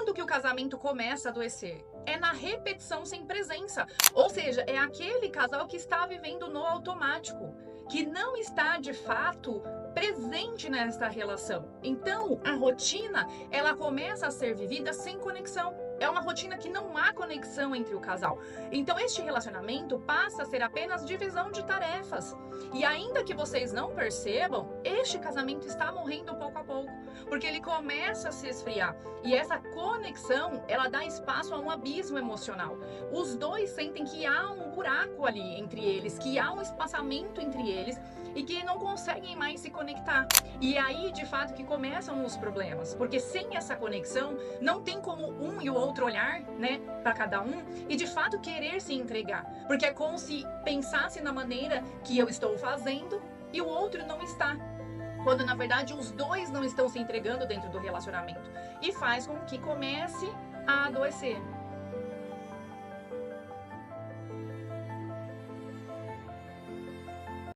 quando que o casamento começa a adoecer? É na repetição sem presença. Ou seja, é aquele casal que está vivendo no automático, que não está de fato presente nesta relação. Então, a rotina, ela começa a ser vivida sem conexão. É uma rotina que não há conexão entre o casal. Então, este relacionamento passa a ser apenas divisão de tarefas. E ainda que vocês não percebam, este casamento está morrendo pouco a pouco, porque ele começa a se esfriar. E essa conexão, ela dá espaço a um abismo emocional. Os dois sentem que há um buraco ali entre eles, que há um espaçamento entre eles e que não conseguem mais se conectar. E aí, de fato, que começam os problemas, porque sem essa conexão, não tem como um e o outro olhar, né, para cada um e de fato querer se entregar, porque é como se pensasse na maneira que eu estou fazendo e o outro não está, quando na verdade os dois não estão se entregando dentro do relacionamento, e faz com que comece a adoecer.